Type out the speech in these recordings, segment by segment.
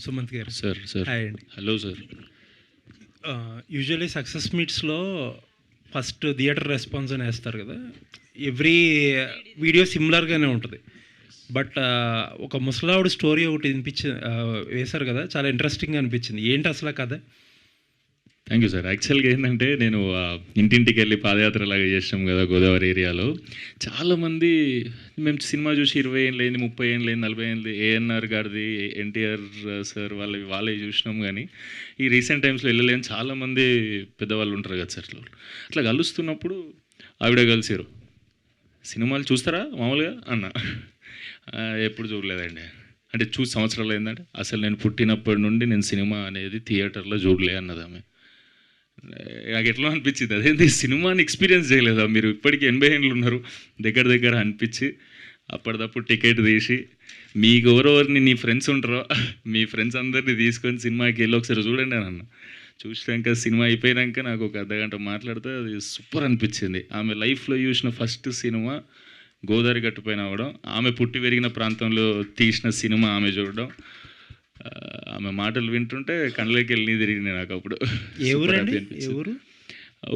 Sumanth garu. Sir hi అండి. Hello sir. Usually success మీట్స్లో first theatre response అని వేస్తారు కదా. ఎవ్రీ వీడియో సిమిలర్గానే ఉంటుంది. బట్ ఒక ముసలావిడ స్టోరీ ఒకటి వేశారు కదా, చాలా ఇంట్రెస్టింగ్గా అనిపించింది. ఏంటి అసలు కథ? Thank you sir. యాక్చువల్గా ఏంటంటే నేను ఇంటింటికి వెళ్ళి పాదయాత్ర లాగా చేసినాం కదా గోదావరి ఏరియాలో. చాలామంది మేము సినిమా చూసి 20 ఏళ్ళు అయింది, 30 ఏళ్ళు అయింది, 40 ఏళ్ళు, ఏఎన్ఆర్ గారిది, ఎన్టీఆర్ సార్ వాళ్ళే చూసినాం. కానీ ఈ రీసెంట్ టైమ్స్లో వెళ్ళలేని చాలామంది పెద్దవాళ్ళు ఉంటారు కదా సార్. అట్లా కలుస్తున్నప్పుడు ఆవిడ కలిసారు. సినిమాలు చూస్తారా మామూలుగా అన్న. ఎప్పుడు చూడలేదండి. అంటే చూసి సంవత్సరాలు అయిందంటే అసలు నేను పుట్టినప్పటి నుండి నేను సినిమా అనేది థియేటర్లో చూడలే అన్నది ఆమె. నాకు ఎట్లా అనిపించింది, అదేంటి సినిమాని ఎక్స్పీరియన్స్ చేయలేదా మీరు, ఇప్పటికీ 80 ఏళ్ళు ఉన్నారు దగ్గర అనిపించి అప్పటిదప్పుడు టికెట్ తీసి మీకు ఎవరెవరిని నీ ఫ్రెండ్స్ ఉంటారో మీ ఫ్రెండ్స్ అందరినీ తీసుకొని సినిమాకి వెళ్ళి ఒకసారి చూడండి అని అన్న. చూసినాక సినిమా అయిపోయాక నాకు ఒక అర్ధగంట మాట్లాడితే అది సూపర్ అనిపించింది. ఆమె లైఫ్లో చూసిన ఫస్ట్ సినిమా గోదావరి గట్టుపైన అవ్వడం, ఆమె పుట్టి పెరిగిన ప్రాంతంలో తీసిన సినిమా ఆమె చూడడం, ఆమె మాటలు వింటుంటే కళ్ళకి వెళ్ళి తిరిగింది నాకు అప్పుడు.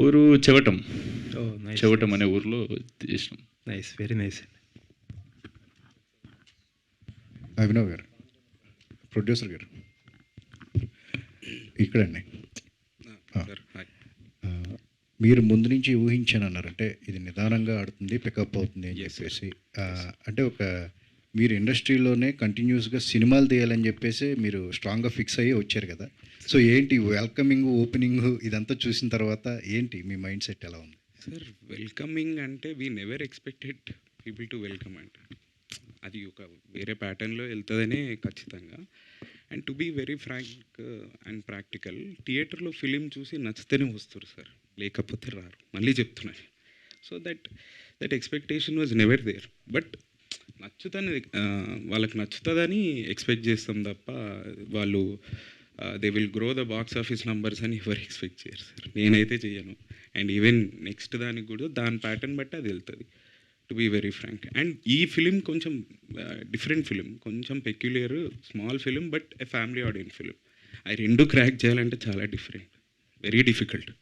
ఊరు చెవటం. చెవటం అనే ఊర్లో తీసినాం. Nice, very nice. అభినవ్ గారు, ప్రొడ్యూసర్ గారు ఇక్కడండి. మీరు ముందు నుంచి ఊహించాను అన్నారంటే ఇది నిదానంగా ఆడుతుంది, పికప్ అవుతుంది అని చెప్పేసి. అంటే మీరు ఇండస్ట్రీలోనే కంటిన్యూస్గా సినిమాలు తీయాలని చెప్పేసి మీరు స్ట్రాంగ్గా ఫిక్స్ అయ్యి వచ్చారు కదా. సో ఏంటి వెల్కమింగ్, ఓపెనింగ్ ఇదంతా చూసిన తర్వాత ఏంటి మీ మైండ్ సెట్ ఎలా ఉంది? సార్, వెల్కమింగ్ అంటే we never expected people to welcome అంటే అది ఒక వేరే ప్యాటర్న్లో వెళ్తుందనే ఖచ్చితంగా. And to be very frank and practical, థియేటర్లో ఫిలిం చూసి నచ్చితేనే వస్తారు సార్, లేకపోతే రారు. మళ్ళీ చెప్తున్నాను. So that expectation was never there. But వాళ్ళకి నచ్చుతుందని ఎక్స్పెక్ట్ చేస్తాం తప్ప వాళ్ళు they will grow the box office numbers అని ఎవరు ఎక్స్పెక్ట్ చేయరు సార్. నేనైతే చేయను. అండ్ ఈవెన్ నెక్స్ట్ దానికి కూడా దాని ప్యాటర్న్ బట్టి అది వెళ్తుంది, to be very frank. And ఈ ఫిలిం కొంచెం డిఫరెంట్ ఫిలిం, కొంచెం peculiar, small film, but a family audience film. అవి రెండు క్రాక్ చేయాలంటే చాలా డిఫరెంట్, వెరీ డిఫికల్ట్.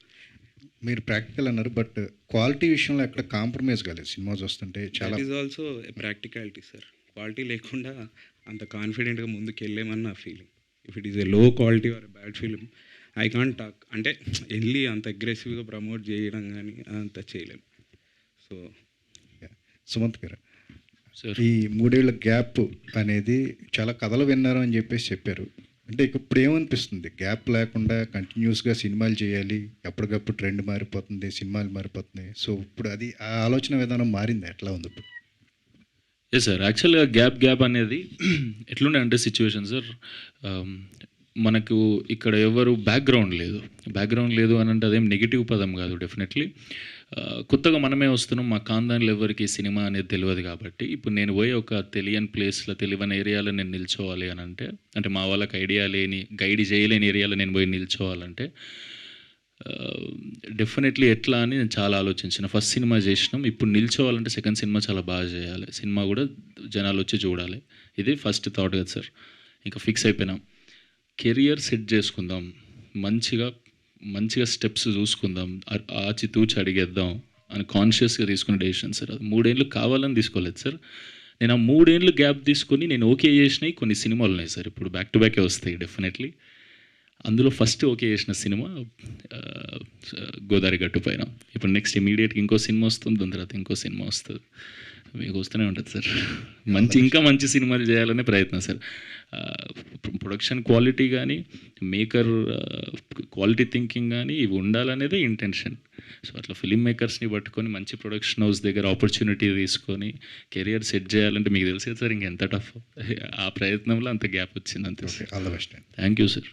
మీరు ప్రాక్టికల్ అన్నారు, బట్ క్వాలిటీ విషయంలో ఎక్కడ కాంప్రమైజ్ కాలేదు సినిమా చూస్తుంటే. చాలా is also practicality sir. Quality లేకుండా అంత కాన్ఫిడెంట్గా ముందుకు వెళ్ళేమని నా feeling. If it is a low quality or a bad film, I can't talk. అంటే వెళ్ళి అంత అగ్రెసివ్గా ప్రమోట్ చేయడం కానీ అంత చేయలేము. సో సుమంత్ గారు, ఈ 3 ఏళ్ల గ్యాప్ అనేది చాలా కథలు విన్నారు అని చెప్పేసి చెప్పారు. అంటే ఇప్పుడు ఏమనిపిస్తుంది, గ్యాప్ లేకుండా కంటిన్యూస్గా సినిమాలు చేయాలి, ఎప్పటికప్పుడు ట్రెండ్ మారిపోతుంది, సినిమాలు మారిపోతున్నాయి. సో ఇప్పుడు అది ఆ ఆలోచన విధానం మారింది, ఎట్లా ఉంది ఇప్పుడు? ఎస్ సార్, యాక్చువల్గా గ్యాప్ అనేది ఎట్లుండే అంటే సిచ్యువేషన్ సార్, మనకు ఇక్కడ ఎవరు బ్యాక్గ్రౌండ్ లేదు అని అంటే అదేం నెగిటివ్ పదం కాదు. డెఫినెట్లీ కొత్తగా మనమే వస్తున్నాం, మా ఖాందాన్లో ఎవరికి సినిమా అనేది తెలియదు కాబట్టి ఇప్పుడు నేను పోయి ఒక తెలియని ప్లేస్లో, తెలియని ఏరియాలో నేను నిల్చోవాలి అని అంటే మా వాళ్ళకి ఐడియా లేని, గైడ్ చేయలేని ఏరియాలో నేను పోయి నిల్చోవాలంటే డెఫినెట్లీ ఎట్లా అని నేను చాలా ఆలోచించిన. ఫస్ట్ సినిమా చేసినాం, ఇప్పుడు నిల్చోవాలంటే సెకండ్ సినిమా చాలా బాగా చేయాలి, సినిమా కూడా జనాలు వచ్చి చూడాలి. ఇది ఫస్ట్ థాట్ కదా సార్. ఇంకా ఫిక్స్ అయిపోయినాం, కెరియర్ సెట్ చేసుకుందాం, మంచిగా స్టెప్స్ చూసుకుందాం, ఆచితూచి అడిగేద్దాం అని కాన్షియస్గా తీసుకునే డెసిషన్ సార్. అది 3 ఏళ్ళు కావాలని తీసుకోలేదు సార్. నేను ఆ 3 ఏళ్ళు గ్యాప్ తీసుకొని నేను ఓకే చేసినాయి కొన్ని సినిమాలు ఉన్నాయి సార్, ఇప్పుడు బ్యాక్ టు బ్యాకే వస్తాయి డెఫినెట్లీ. అందులో ఫస్ట్ ఓకే చేసిన సినిమా గోదావరి గట్టు పైన. ఇప్పుడు నెక్స్ట్ ఇమీడియట్గా ఇంకో సినిమా వస్తుంది, దాని తర్వాత ఇంకో సినిమా వస్తుంది, మీకు వస్తూనే ఉంటుంది సార్. ఇంకా మంచి సినిమాలు చేయాలనే ప్రయత్నం సార్. ప్రొడక్షన్ క్వాలిటీ కానీ, మేకర్ క్వాలిటీ థింకింగ్ కానీ ఇవి ఉండాలనేదే ఇంటెన్షన్. సో అట్లా ఫిలిం మేకర్స్ని పట్టుకొని మంచి ప్రొడక్షన్ హౌస్ దగ్గర ఆపర్చునిటీ తీసుకొని కెరియర్ సెట్ చేయాలంటే మీకు తెలిసే సార్ ఇంకెంత టఫ్. ఆ ప్రయత్నంలో అంత గ్యాప్ వచ్చింది అంతే sir. All the best. Thank you sir.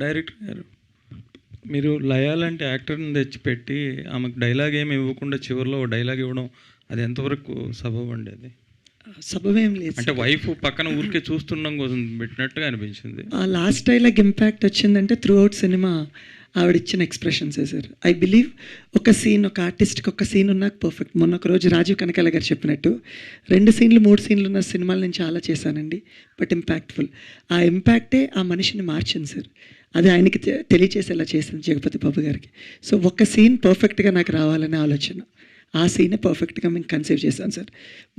Director గారు, మీరు లయాలంటే యాక్టర్ని తెచ్చిపెట్టి ఆమెకు డైలాగ్ ఏమి ఇవ్వకుండా చివరిలో డైలాగ్ ఇవ్వడం, అది ఎంతవరకు సబబు అండి? అది సబబేం లేదు అంటే వైఫ్ పక్కన ఊరికే చూస్తుండడం కోసం పెట్టినట్టుగా అనిపించింది. ఆ లాస్ట్ డైలాగ్ ఇంపాక్ట్ వచ్చిందంటే త్రూ అవుట్ సినిమా ఆవిడిచ్చిన ఎక్స్ప్రెషన్సే సార్. ఐ బిలీవ్ ఒక సీన్, ఒక ఆర్టిస్ట్కి ఒక సీన్ ఉన్నాక పర్ఫెక్ట్. మొన్న ఒక రోజు రాజీవ్ కనకాల గారు చెప్పినట్టు 2 సీన్లు 3 సీన్లు ఉన్న సినిమాలు నేను చాలా చేశానండి, బట్ ఇంపాక్ట్ఫుల్. ఆ ఇంపాక్టే ఆ మనిషిని మార్చింది సార్. అది ఆయనకి తెలియచేసేలా చేసింది జగపతి బాబు గారికి. సో ఒక సీన్ పర్ఫెక్ట్గా నాకు రావాలనే ఆలోచన, ఆ సీనే పర్ఫెక్ట్గా మేము కన్సీవ్ చేశాను సార్.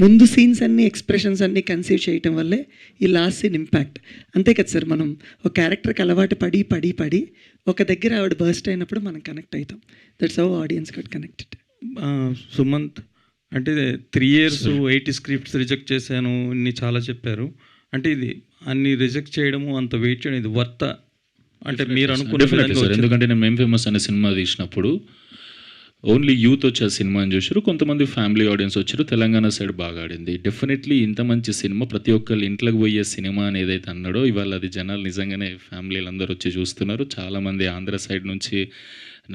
ముందు సీన్స్ అన్నీ, ఎక్స్ప్రెషన్స్ అన్నీ కన్సీవ్ చేయటం వల్లే ఈ లాస్ట్ సీన్ ఇంపాక్ట్. అంతే కదా సార్, మనం ఒక క్యారెక్టర్కి అలవాటు పడి పడి పడి ఒక దగ్గర ఆవిడ బర్స్ట్ అయినప్పుడు మనం కనెక్ట్ అవుతాం. That's how audience got connected. Sumanth, అంటే 3 years 80 scripts రిజెక్ట్ చేశాను, ఇన్ని చాలా చెప్పారు. అంటే ఇది అన్ని రిజెక్ట్ చేయడము, అంత వెయిట్ చేయడం, ఇది వర్త అంటే మీరు అనుకున్న డెఫినెట్లీ విధంగా సార్. వచ్చిందా? ఎందుకంటే నేను మేం ఫేమస్ అనే సినిమా తీసినప్పుడు ఓన్లీ యూత్ వచ్చి ఆ సినిమాని చూసారు, కొంతమంది ఫ్యామిలీ ఆడియన్స్ వచ్చారు. తెలంగాణ సైడ్ బాగా ఆడింది. డెఫినెట్లీ ఇంత మంచి సినిమా, ప్రతి ఒక్కళ్ళు ఇంట్లోకి పోయే సినిమా అని ఏదైతే అన్నాడో, ఇవాళ అది జనాలు నిజంగానే ఫ్యామిలీలు అందరూ వచ్చి చూస్తున్నారు. చాలామంది ఆంధ్ర సైడ్ నుంచి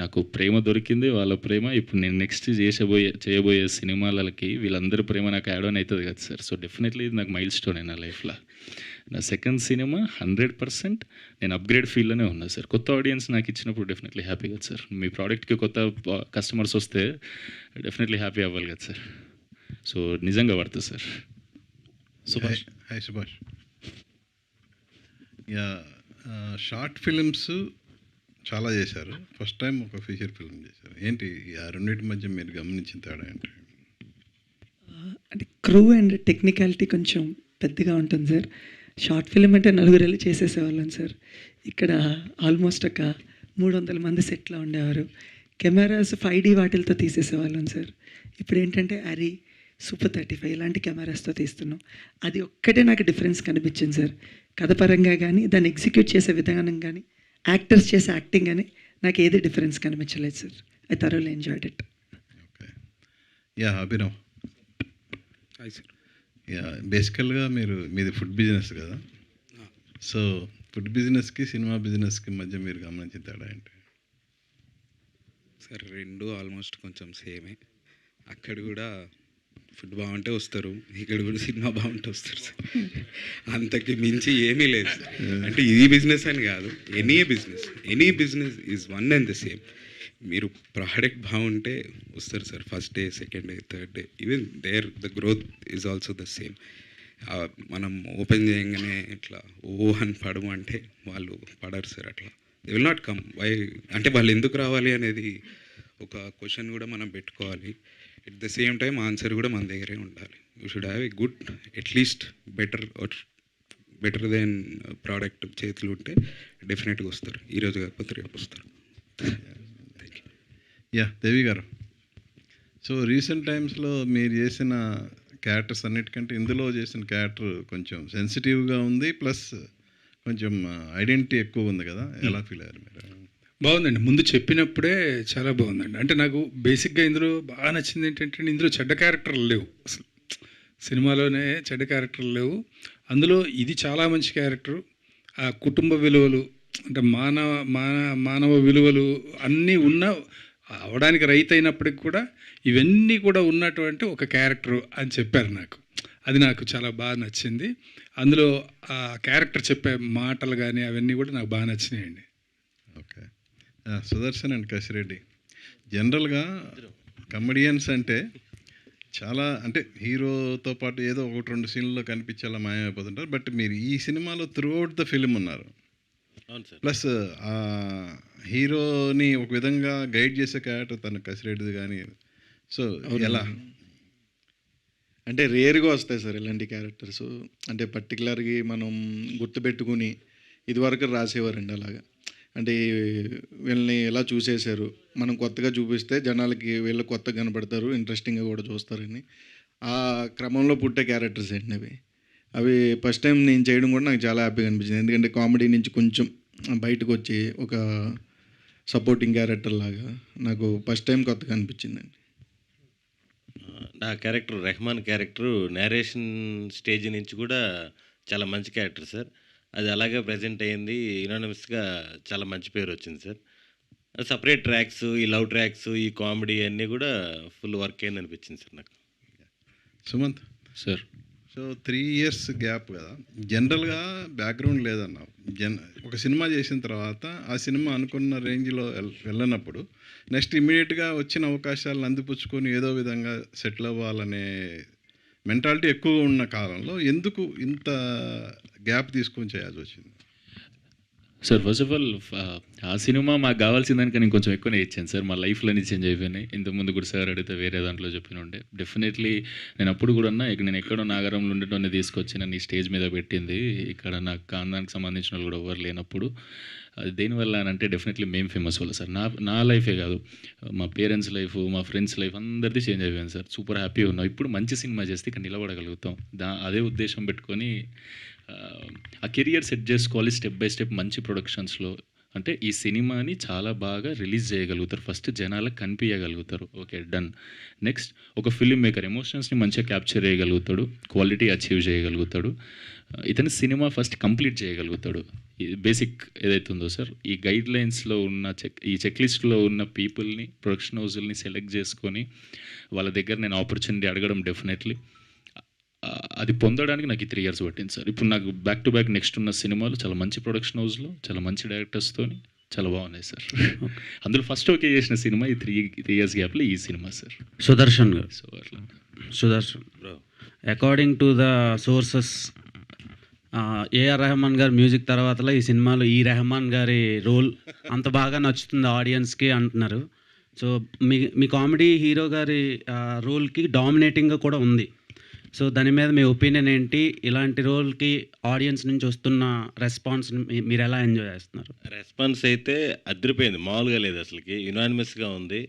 నాకు ప్రేమ దొరికింది, వాళ్ళ ప్రేమ. ఇప్పుడు నేను నెక్స్ట్ చేయబోయే సినిమాలకి వీళ్ళందరి ప్రేమ నాకు యాడ్ ఆన్ అవుతుంది కదా సార్. సో డెఫినెట్లీ ఇది నాకు మైల్ స్టోన్ నా లైఫ్లో. నా సెకండ్ సినిమా 100% నేను అప్గ్రేడ్ ఫీల్డ్లోనే ఉన్నా సార్. కొత్త ఆడియన్స్ నాకు ఇచ్చినప్పుడు డెఫినెట్లీ హ్యాపీ కదా సార్. మీ ప్రోడక్ట్కి కొత్త కస్టమర్స్ వస్తే డెఫినెట్లీ హ్యాపీ అవ్వాలి కదా సార్. సో నిజంగా పడుతుంది sir. Subhash. Hi Subhash. Yeah, short films చాలా చేశారు, ఫస్ట్ టైం ఒక ఫీచర్ ఫిల్మ్ చేశారు. ఏంటి ఆ రెండింటి మధ్య మీరు గమనించిన తేడా ఏంటి? అంటే క్రూ అండ్ టెక్నికాలిటీ కొంచెం పెద్దగా ఉంటుంది సార్. షార్ట్ ఫిల్మ్ అంటే 4 వెళ్ళి చేసేసేవాళ్ళం సార్. ఇక్కడ ఆల్మోస్ట్ ఒక 300 మంది సెట్లో ఉండేవారు. కెమెరాస్ 5D వాటిలతో తీసేసేవాళ్ళం సార్. ఇప్పుడు ఏంటంటే అరీ, సూపర్ 35 ఇలాంటి కెమెరాస్తో తీస్తున్నాం. అది ఒక్కటే నాకు డిఫరెన్స్ కనిపించింది సార్. కథ పరంగా కానీ, దాన్ని ఎగ్జిక్యూట్ చేసే విధానం కానీ, యాక్టర్స్ చేసే యాక్టింగ్ కానీ నాకు ఏది డిఫరెన్స్ కనిపించలేదు sir. I thoroughly enjoyed it. Okay. Yeah, Abhinav. Hi sir. Yeah, బేసికల్గా మీది ఫుడ్ బిజినెస్ కదా, సో ఫుడ్ బిజినెస్కి సినిమా బిజినెస్కి మధ్య మీరు గమనించిన తేడా ఏంటి? సార్ రెండు ఆల్మోస్ట్ కొంచెం సేమే. అక్కడ కూడా ఫుడ్ బాగుంటే వస్తారు, ఇక్కడ కూడా సినిమా బాగుంటే వస్తారు సార్. అంతకి మించి ఏమీ లేదు సార్. అంటే ఇది బిజినెస్ అని కాదు, any business is one and the same. మీరు ప్రోడక్ట్ బాగుంటే వస్తారు sir, first day, second day, third day, even the growth is also the same. మనం ఓపెన్ చేయగానే ఇట్లా అని పడము అంటే వాళ్ళు పడరు సార్. అట్లా they will not come. Why అంటే వాళ్ళు ఎందుకు రావాలి అనేది ఒక క్వశ్చన్ కూడా మనం పెట్టుకోవాలి. At the same time answer కూడా మన దగ్గరే ఉండాలి. You should have a good, at least better than product చేతులు ఉంటే డెఫినెట్గా వస్తారు. ఈరోజు కాకపోతే రేపు వస్తారు. యా, దేవి గారు. సో రీసెంట్ టైమ్స్లో మీరు చేసిన క్యారెక్టర్స్ అన్నిటికంటే ఇందులో చేసిన క్యారెక్టర్ కొంచెం సెన్సిటివ్గా ఉంది, ప్లస్ కొంచెం ఐడెంటిటీ ఎక్కువ ఉంది కదా, ఎలా ఫీల్ అయ్యారు మీరు? బాగుందండి. ముందు చెప్పినప్పుడే చాలా బాగుందండి. అంటే నాకు బేసిక్గా ఇందులో బాగా నచ్చింది ఏంటంటే, ఇందులో చెడ్డ క్యారెక్టర్లు లేవు అసలు. సినిమాలోనే చెడ్డ క్యారెక్టర్లు లేవు. అందులో ఇది చాలా మంచి క్యారెక్టరు. ఆ కుటుంబ విలువలు, అంటే మానవ విలువలు అన్నీ ఉన్న, అవడానికి రైతు అయినప్పటికి కూడా ఇవన్నీ కూడా ఉన్నటువంటి ఒక క్యారెక్టరు అని చెప్పారు నాకు. అది నాకు చాలా బాగా నచ్చింది. అందులో ఆ క్యారెక్టర్ చెప్పే మాటలు కానీ అవన్నీ కూడా నాకు బాగా నచ్చినాయండి. ఓకే. సుదర్శన్ అండ్ కసిరెడ్డి, జనరల్గా కమెడియన్స్ అంటే చాలా, అంటే హీరోతో పాటు ఏదో 1-2 సీన్లలో కనిపించేలా మాయమైపోతుంటారు. బట్ మీరు ఈ సినిమాలో త్రూఅవుట్ ద ఫిలిం ఉన్నారు. ప్లస్ ఆ హీరోని ఒక విధంగా గైడ్ చేసే క్యారెక్టర్ తన కసిరెడ్డిది కానీ, సో ఎలా? అంటే రేర్గా వస్తాయి సార్ ఇలాంటి క్యారెక్టర్స్. అంటే పర్టికులర్గా మనం గుర్తుపెట్టుకుని ఇదివరకు రాసేవారండి అలాగా. అంటే వీళ్ళని ఎలా చూసేశారు, మనం కొత్తగా చూపిస్తే జనాలకి వీళ్ళు కొత్తగా కనపడతారు, ఇంట్రెస్టింగ్గా కూడా చూస్తారని ఆ క్రమంలో పుట్టే క్యారెక్టర్స్ అండి అవి ఫస్ట్ టైం నేను చేయడం కూడా నాకు చాలా హ్యాపీగా అనిపించింది. ఎందుకంటే కామెడీ నుంచి కొంచెం బయటకు వచ్చి ఒక సపోర్టింగ్ క్యారెక్టర్ లాగా నాకు ఫస్ట్ టైం కొత్తగా అనిపించిందండి. నా character Rahman character narration stage నుంచి కూడా చాలా మంచి క్యారెక్టర్ సార్. అది అలాగే ప్రజెంట్ అయ్యింది, యునానిమస్గా చాలా మంచి పేరు వచ్చింది సార్. సపరేట్ ట్రాక్స్, ఈ లవ్ ట్రాక్స్, ఈ కామెడీ అన్నీ కూడా ఫుల్ వర్క్ అయింది అనిపించింది సార్ నాకు. Sumanth sir so 3 years gap కదా, జనరల్గా బ్యాక్గ్రౌండ్ లేదన్నావు. ఒక సినిమా చేసిన తర్వాత ఆ సినిమా అనుకున్న రేంజ్లో వెళ్ళనప్పుడు నెక్స్ట్ ఇమ్మీడియట్గా వచ్చిన అవకాశాలను అందిపుచ్చుకొని ఏదో విధంగా సెటిల్ అవ్వాలనే మెంటాలిటీ ఎక్కువగా ఉన్న కాలంలో ఎందుకు ఇంత గ్యాప్ తీసుకొని చేయాల్సి వచ్చింది? సార్ ఫస్ట్ ఆఫ్ ఆల్ ఆ సినిమా మాకు కావాల్సిన దానికన్నా నేను కొంచెం ఎక్కువనే ఇచ్చాను సార్. మా లైఫ్లోనే చేంజ్ అయిపోయినాయి. ఇంతకుముందు కూడా సార్ అడిగితే వేరే దాంట్లో చెప్పిన ఉండే డెఫినెట్లీ నేను అప్పుడు కూడా నేను ఎక్కడో నాగరంలో ఉండేటోనే తీసుకొచ్చి నన్ను ఈ స్టేజ్ మీద పెట్టింది. ఇక్కడ నాకు కాందానికి సంబంధించిన వాళ్ళు కూడా ఎవరు లేనప్పుడు అది దేనివల్ల అని అంటే డెఫినెట్లీ మేము ఫేమస్ వల్ల సార్. నా లైఫే కాదు, మా పేరెంట్స్ లైఫ్, మా ఫ్రెండ్స్ లైఫ్ అందరిది చేంజ్ అయిపోయింది సార్. సూపర్ హ్యాపీగా ఉన్నాం. ఇప్పుడు మంచి సినిమా చేస్తే ఇక్కడ నిలబడగలుగుతాం. అదే ఉద్దేశం పెట్టుకొని ఆ కెరియర్ సెట్ చేసుకోవాలి స్టెప్ బై స్టెప్ మంచి ప్రొడక్షన్స్లో. అంటే ఈ సినిమాని చాలా బాగా రిలీజ్ చేయగలుగుతారు, ఫస్ట్ జనాలకు కనిపించగలుగుతారు, ఓకే డన్. నెక్స్ట్ ఒక ఫిల్మ్ మేకర్ ఎమోషన్స్ని మంచిగా క్యాప్చర్ చేయగలుగుతాడు, క్వాలిటీ అచీవ్ చేయగలుగుతాడు, ఇతని సినిమా ఫస్ట్ కంప్లీట్ చేయగలుగుతాడు. బేసిక్ ఏదైతే ఉందో సార్, ఈ గైడ్ లైన్స్లో ఉన్న ఈ చెక్ లిస్ట్లో ఉన్న పీపుల్ని, ప్రొడక్షన్ హౌజుల్ని సెలెక్ట్ చేసుకొని వాళ్ళ దగ్గర నేను ఆపర్చునిటీ అడగడం డెఫినెట్లీ అది పొందడానికి నాకు 3 ఇయర్స్ పట్టింది సార్. ఇప్పుడు నాకు బ్యాక్ టు బ్యాక్ నెక్స్ట్ ఉన్న సినిమాలు చాలా మంచి ప్రొడక్షన్ హౌస్లో చాలా మంచి డైరెక్టర్స్తో చాలా బాగున్నాయి సార్. అందులో ఫస్ట్ ఓకే చేసిన సినిమా ఈ 3 ఇయర్స్ గ్యాప్లో ఈ cinema sir. Sudarshan garu, so అట్లా Sudarshan according to the sources AR Rahman గారి మ్యూజిక్ తర్వాతలో ఈ సినిమాలో ఈ రెహమాన్ గారి రోల్ అంత బాగా నచ్చుతుంది ఆడియన్స్కి అంటున్నారు. సో మీ కామెడీ హీరో గారి రోల్కి డామినేటింగ్గా కూడా ఉంది. సో దాని మీద మీ ఒపీనియన్ ఏంటి? ఇలాంటి రోల్కి ఆడియన్స్ నుంచి వస్తున్న రెస్పాన్స్ మీరు ఎలా ఎంజాయ్ చేస్తున్నారు? రెస్పాన్స్ అయితే అదిరిపోయింది, మామూలుగా లేదు అసలుకి, యునానిమస్గా ఉంది.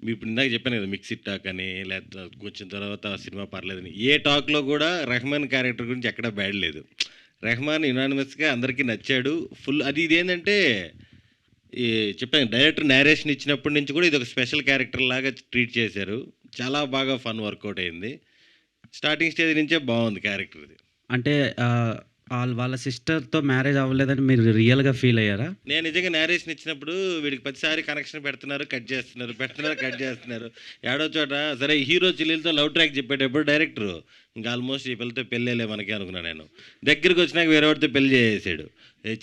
మీ ఇప్పుడు ఇందాక చెప్పాను కదా మిక్సిడ్ టాక్ అని, లేకపోతే కొంచెం తర్వాత సినిమా పర్లేదని, ఏ టాక్లో కూడా రెహమాన్ క్యారెక్టర్ గురించి ఎక్కడా బ్యాడ్ లేదు. రెహమాన్ యునానిమస్గా అందరికీ నచ్చాడు ఫుల్. అది ఇదేంటంటే ఈ చెప్పాను డైరెక్టర్ నేరేషన్ ఇచ్చినప్పటి నుంచి కూడా ఇది ఒక స్పెషల్ క్యారెక్టర్ లాగా ట్రీట్ చేశారు. చాలా బాగా ఫన్ వర్కౌట్ అయింది. స్టార్టింగ్ స్టేజ్ నుంచే బాగుంది క్యారెక్టర్ ఇది. అంటే వాళ్ళ సిస్టర్తో మ్యారేజ్ అవ్వలేదని మీరు రియల్గా ఫీల్ అయ్యారా? నేను నిజంగా నేరేషన్ ఇచ్చినప్పుడు వీడికి ప్రతిసారి కనెక్షన్ పెడుతున్నారు, కట్ చేస్తున్నారు. ఏడో చోట సరే హీరో చెల్లెలతో లవ్ ట్రాక్ చెప్పేటప్పుడు డైరెక్టర్ ఇంకా ఆల్మోస్ట్ ఈ పిల్లతో పెళ్ళేలే మనకి అనుకున్నాను. నేను దగ్గరికి వచ్చినాక వేరే వాడితో పెళ్లి చేసేసాడు.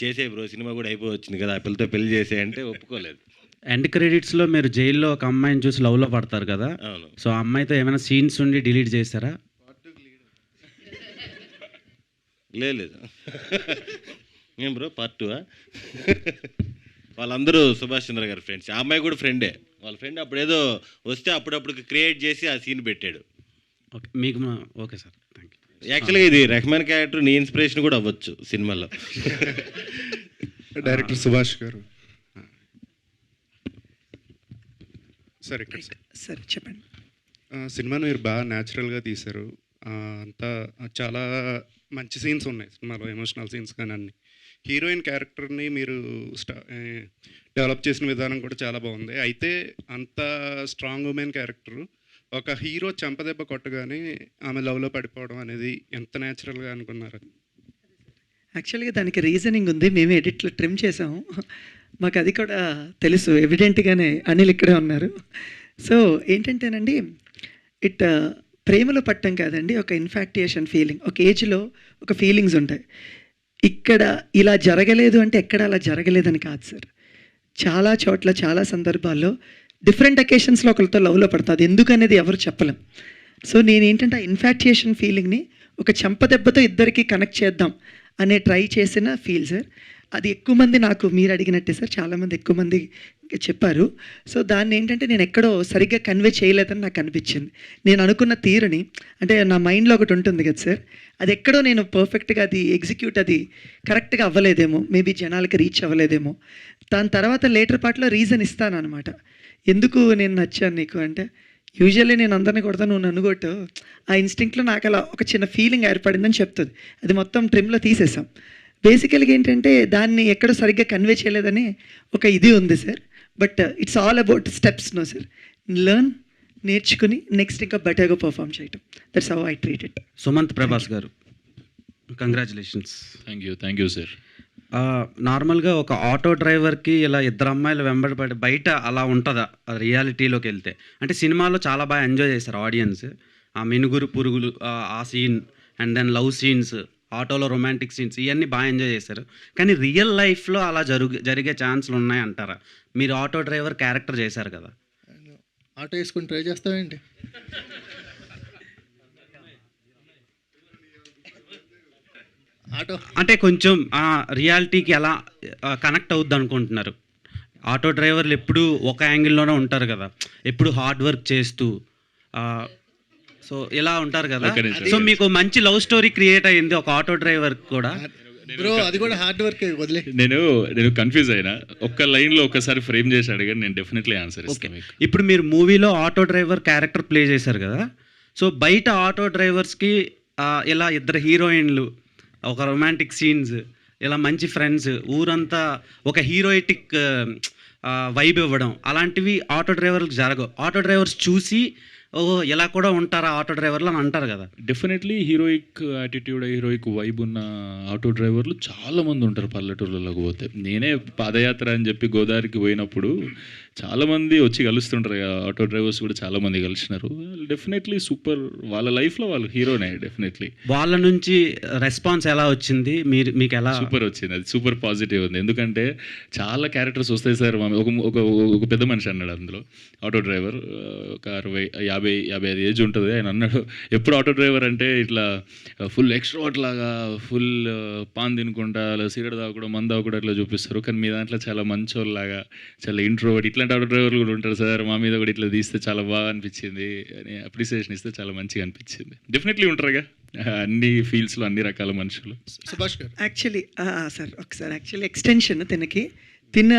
చేసే బ్రో సినిమా కూడా అయిపోవచ్చింది కదా, ఆ పిల్లతో పెళ్లి చేసేయంటే ఒప్పుకోలేదు. ఎండ్ క్రెడిట్స్లో మీరు జైల్లో ఒక అమ్మాయిని చూసి లవ్లో పడతారు కదా, అవును. సో ఆ అమ్మాయితో ఏమైనా సీన్స్ ఉండి డిలీట్ చేశారా? లేదు ఏం బ్రో పార్ట్ 2 వాళ్ళందరూ సుభాష్ చంద్ర గారి ఫ్రెండ్స్, ఆ అమ్మాయి కూడా ఫ్రెండే. వాళ్ళ ఫ్రెండ్ అప్పుడు ఏదో వస్తే అప్పుడప్పుడు క్రియేట్ చేసి ఆ సీన్ పెట్టాడు. ఓకే మీకు ఓకే సార్, థ్యాంక్ యూ. యాక్చువల్గా ఇది రెహమాన్ క్యారెక్టర్ నీ ఇన్స్పిరేషన్ కూడా అవ్వచ్చు సినిమాలో. డైరెక్టర్ సుభాష్ గారు సార్ ఇక్కడ సార్ చెప్పండి. సినిమాను మీరు బాగా న్యాచురల్గా తీశారు. అంతా చాలా మంచి సీన్స్ ఉన్నాయి సినిమాలో, ఎమోషనల్ సీన్స్ కానీ అన్ని. హీరోయిన్ క్యారెక్టర్ని మీరు డెవలప్ చేసిన విధానం కూడా చాలా బాగుంది. అయితే అంత స్ట్రాంగ్ ఉమెన్ క్యారెక్టరు ఒక హీరో చెంపదెబ్బ కొట్టగానే ఆమె లవ్లో పడిపోవడం అనేది ఎంత న్యాచురల్గా అనుకున్నారు? యాక్చువల్గా దానికి రీజనింగ్ ఉంది, మేము ఎడిట్లో ట్రిమ్ చేసాము, మాకు అది కూడా తెలుసు. ఎవిడెంట్గానే అనిల్ ఇక్కడే ఉన్నారు. సో ఏంటంటేనండి, ప్రేమలో పట్టం కాదండి, ఒక ఇన్ఫాక్టియేషన్ ఫీలింగ్. ఒక ఏజ్లో ఒక ఫీలింగ్స్ ఉంటాయి. ఇక్కడ ఇలా జరగలేదు అంటే ఎక్కడ అలా జరగలేదని కాదు సార్. చాలా చోట్ల చాలా సందర్భాల్లో డిఫరెంట్ అకేషన్స్లో ఒకరితో లవ్లో పడుతుంది. ఎందుకు అనేది ఎవరు చెప్పలేం. సో నేనేంటంటే ఆ ఇన్ఫాక్టియేషన్ ఫీలింగ్ని ఒక చెంపదెబ్బతో ఇద్దరికి కనెక్ట్ చేద్దాం అనే ట్రై చేసిన ఫీల్ సార్. అది ఎక్కువ మంది నాకు మీరు అడిగినట్టే సార్, చాలామంది ఎక్కువ మంది చెప్పారు. సో దాన్ని ఏంటంటే నేను ఎక్కడో సరిగ్గా కన్వే చేయలేదని నాకు అనిపించింది. నేను అనుకున్న తీరుని, అంటే నా మైండ్లో ఒకటి ఉంటుంది కదా సార్, అది ఎక్కడో నేను పర్ఫెక్ట్గా అది ఎగ్జిక్యూట్ అది కరెక్ట్గా అవ్వలేదేమో, మేబీ జనాలకి రీచ్ అవ్వలేదేమో. దాని తర్వాత లేటర్ పార్ట్లో రీజన్ ఇస్తాను అనమాట, ఎందుకు నేను నచ్చాను నీకు అంటే. యూజువల్లీ నేను అందరినీ కొడతాను, నువ్వు నన్ను కొట్టు, ఆ ఇన్స్టింక్ట్లో నాకు అలా ఒక చిన్న ఫీలింగ్ ఏర్పడిందని చెప్తుంది. అది మొత్తం ట్రిమ్లో తీసేసాం. బేసికల్గా ఏంటంటే దాన్ని ఎక్కడో సరిగ్గా కన్వే చేయలేదని ఒక ఇది ఉంది sir. But it's all about steps no sir. Learn, నేర్చుకుని నెక్స్ట్ ఇంకా బెటర్గా పర్ఫామ్ చేయటం. That's how I treat it. Sumanth Prabhas garu, congratulations. Thank you sir. నార్మల్గా ఒక ఆటో డ్రైవర్కి ఇలా ఇద్దరు అమ్మాయిలు వెంబడిపడి బయట అలా ఉంటుందా రియాలిటీలోకి వెళ్తే? అంటే సినిమాలో చాలా బాగా ఎంజాయ్ చేశారు ఆడియన్స్, ఆ మినుగురు పురుగులు ఆ scene, and then love scenes, ఆటోలో రొమాంటిక్ సీన్స్, ఇవన్నీ బాగా ఎంజాయ్ చేశారు. కానీ రియల్ లైఫ్లో అలా జరిగే ఛాన్సులు ఉన్నాయంటారా? మీరు ఆటో డ్రైవర్ క్యారెక్టర్ చేశారు కదా. ఆటో వేసుకుని ట్రై చేస్తావేంటి? ఆటో అంటే కొంచెం రియాలిటీకి ఎలా కనెక్ట్ అవుద్ది అనుకుంటున్నారు? ఆటో డ్రైవర్లు ఎప్పుడు ఒక యాంగిల్లోనే ఉంటారు కదా, ఎప్పుడు హార్డ్ వర్క్ చేస్తూ సో ఇలా ఉంటారు కదా. సో మీకు మంచి లవ్ స్టోరీ క్రియేట్ అయ్యింది ఒక ఆటో డ్రైవర్ కూడా. బ్రో అది కూడా హార్డ్ వర్క్ వదిలే. నేను కన్ఫ్యూజ్ అయినా, ఒక్క లైన్లో ఒక్కసారి ఫ్రేమ్ చేసి అడిగాను, నేను డెఫినెట్లీ ఆన్సర్ ఓకే. ఇస్తాను. ఇప్పుడు మీరు మూవీలో ఆటో డ్రైవర్ క్యారెక్టర్ ప్లే చేశారు కదా. సో బయట ఆటో డ్రైవర్స్కి ఇలా ఇద్దరు హీరోయిన్లు, ఒక రొమాంటిక్ సీన్స్, ఇలా మంచి ఫ్రెండ్స్, ఊరంతా ఒక హీరోయిటిక్ వైబ్ ఇవ్వడం, అలాంటివి ఆటో డ్రైవర్లకు జరగవు. ఆటో డ్రైవర్స్ చూసి ఓహో ఇలా కూడా ఉంటారా ఆటో డ్రైవర్లు అని అంటారు కదా. Definitely heroic attitude, heroic vibe ఉన్న ఆటో డ్రైవర్లు చాలామంది ఉంటారు పల్లెటూర్లలోకి పోతే. నేనే పాదయాత్ర అని చెప్పి గోదావరికి పోయినప్పుడు చాలామంది వచ్చి కలుస్తుంటారు, ఆటో డ్రైవర్స్ కూడా చాలామంది కలిసినారు. డెఫినెట్లీ సూపర్, వాళ్ళ లైఫ్లో వాళ్ళు హీరోనే. డెఫినెట్లీ వాళ్ళ నుంచి రెస్పాన్స్ ఎలా వచ్చింది? మీకు ఎలా? సూపర్ వచ్చింది, అది సూపర్ పాజిటివ్ ఉంది. ఎందుకంటే చాలా క్యారెక్టర్స్ వస్తాయి సార్. ఒక పెద్ద మనిషి అన్నాడు అందులో, ఆటో డ్రైవర్, ఒక 55 ఏజ్ ఉంటుంది. ఆయన అన్నాడు, ఎప్పుడు ఆటో డ్రైవర్ అంటే ఇట్లా ఫుల్ ఎక్స్ట్రోవర్ట్ లాగా, ఫుల్ పాన్ తినుకుంటా, అలా సిగరెట్ తాగకుండా, మందు తాగకుండా అట్లా చూపిస్తారు. కానీ మీ దాంట్లో చాలా మంచోళ్ళలాగా, చాలా ఇంట్రోవర్ట్, ఇట్లాంటి ఆటో డ్రైవర్లు కూడా ఉంటారు సార్, మా మీద కూడా ఇట్లా తీస్తే చాలా బాగా అనిపించింది అని అప్రిసియేషన్ ఇస్తే చాలా మంచిగా అనిపించింది. డెఫినెట్లీ ఉంటారుగా అన్ని ఫీల్డ్స్లో అన్ని రకాల మనుషులు. సుభాష్ గారు యాక్చువల్లీ సార్ ఒకసారి యాక్చువల్లీ ఎక్స్టెన్షన్ తిన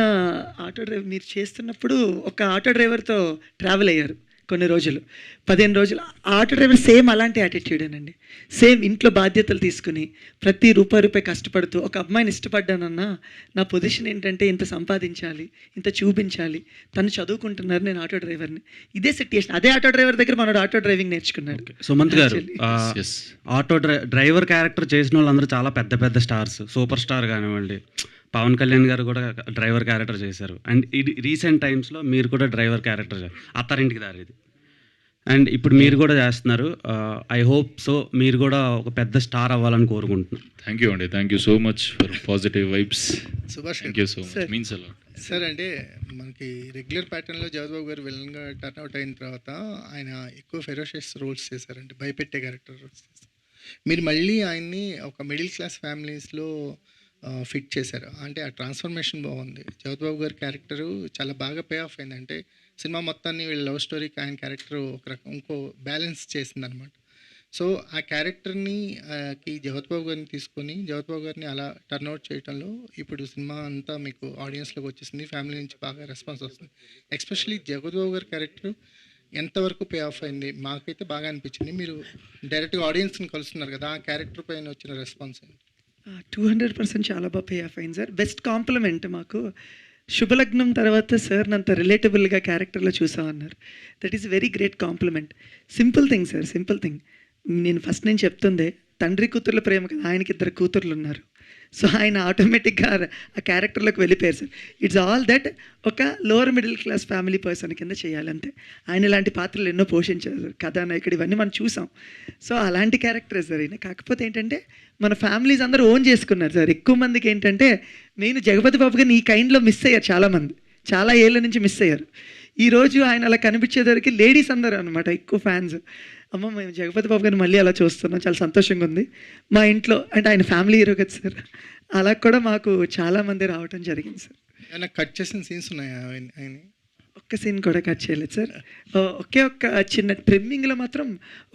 ఆటో డ్రైవర్ మీరు చేస్తున్నప్పుడు ఒక ఆటో డ్రైవర్తో ట్రావెల్ అయ్యారు కొన్ని రోజులు, 15 రోజులు. ఆటో డ్రైవర్ సేమ్ అలాంటి యాటిట్యూడేనండి. సేమ్ ఇంట్లో బాధ్యతలు తీసుకుని ప్రతి రూపాయి కష్టపడుతూ, ఒక అమ్మాయిని ఇష్టపడ్డానన్నా నా పొజిషన్ ఏంటంటే ఇంత సంపాదించాలి, ఇంత చూపించాలి, తను చదువుకుంటున్నారు, నేను ఆటో డ్రైవర్ని. ఇదే సిట్యుయేషన్. అదే ఆటో డ్రైవర్ దగ్గర మనోడు ఆటో డ్రైవింగ్ నేర్చుకున్నాడు. సుమంత్ గారు, ఆటో డ్రైవర్ క్యారెక్టర్ చేసిన వాళ్ళందరూ చాలా పెద్ద పెద్ద స్టార్స్, సూపర్ స్టార్ కానివ్వండి, పవన్ కళ్యాణ్ గారు కూడా డ్రైవర్ క్యారెక్టర్ చేశారు. అండ్ ఇది రీసెంట్ టైమ్స్లో మీరు కూడా డ్రైవర్ క్యారెక్టర్ అత్తారింటికి దారి ఇది, అండ్ ఇప్పుడు మీరు కూడా చేస్తున్నారు. ఐ హోప్ సో మీరు కూడా ఒక పెద్ద స్టార్ అవ్వాలని కోరుకుంటున్నాను. థ్యాంక్ యూ అండి, thank you so much for positive vibes. Subhash thank you so much, means a lot. Sir అంటే మనకి రెగ్యులర్ ప్యాటర్న్లో జగద్బాబు గారు విలన్గా టర్న్అవుట్ అయిన తర్వాత ఆయన ఎక్కువ ఫెరోషియస్ రోల్స్ చేశారంటే, భయపెట్టే క్యారెక్టర్ రోల్స్ చేశారు. మీరు మళ్ళీ ఆయన్ని ఒక మిడిల్ క్లాస్ ఫ్యామిలీస్లో ఫిట్ చేశారు. అంటే ఆ ట్రాన్స్ఫర్మేషన్ బాగుంది. జగద్బాబు గారి క్యారెక్టరు చాలా బాగా పే ఆఫ్ అయింది. అంటే సినిమా మొత్తాన్ని వీళ్ళ లవ్ స్టోరీకి ఆయన క్యారెక్టర్ ఒక రకం ఇంకో బ్యాలెన్స్ చేసిందనమాట. సో ఆ క్యారెక్టర్ని జగద్బాబు గారిని తీసుకొని జగద్బాబు గారిని అలా టర్న్అవుట్ చేయడంలో ఇప్పుడు సినిమా అంతా మీకు ఆడియన్స్లోకి వచ్చేసింది. ఫ్యామిలీ నుంచి బాగా రెస్పాన్స్ వస్తుంది. ఎస్పెషలీ జగద్బాబు గారి క్యారెక్టర్ ఎంతవరకు పే ఆఫ్ అయింది మాకైతే బాగా అనిపించింది. మీరు డైరెక్ట్గా ఆడియన్స్ని కలుస్తున్నారు కదా, ఆ క్యారెక్టర్ పైన వచ్చిన రెస్పాన్స్ ఏంటి? 200% చాలా బాగా పే ఆఫ్ అయింది సార్. బెస్ట్ కాంప్లిమెంట్ మాకు. శుభలగ్నం తర్వాత సార్ నంత రిలేటబుల్గా క్యారెక్టర్లో చూసామన్నారు. That is very great compliment. Simple thing sir, simple thing. నేను ఫస్ట్ నేను చెప్తుందే తండ్రి కూతుర్ల ప్రేమ కదా, ఆయనకి 2 కూతుర్లు ఉన్నారు. సో ఆయన ఆటోమేటిక్గా ఆ క్యారెక్టర్లోకి వెళ్ళిపోయారు సార్. ఇట్స్ ఆల్ దట్ ఒక lower middle class family person కింద చేయాలంతే. ఆయన ఇలాంటి పాత్రలు ఎన్నో పోషించారు సార్, కథానాయకుడు ఇవన్నీ మనం చూసాం. సో అలాంటి క్యారెక్టరే సార్ ఈయన. కాకపోతే ఏంటంటే మన ఫ్యామిలీస్ అందరూ ఓన్ చేసుకున్నారు సార్. ఎక్కువ మందికి ఏంటంటే మెయిన్ జగపతి బాబు గారిని ఈ కైండ్లో మిస్ అయ్యారు చాలామంది, చాలా ఏళ్ళ నుంచి మిస్ అయ్యారు. ఈరోజు ఆయన అలా కనిపించేసరికి లేడీస్ అందరూ అనమాట ఎక్కువ ఫ్యాన్స్. అమ్మ మేము జగపతి బాబు గారిని మళ్ళీ అలా చూస్తున్నాం, చాలా సంతోషంగా ఉంది. మా ఇంట్లో అంటే ఆయన ఫ్యామిలీ హీరో కదా సార్, అలా కూడా మాకు చాలామంది రావటం జరిగింది సార్. ఏమైనా కట్ చేసిన సీన్స్ ఉన్నాయా ఆయన? ఒక్క సీన్ కూడా కట్ చేయలేదు సార్. ఒకే ఒక్క చిన్న ట్రిమ్మింగ్లో మాత్రం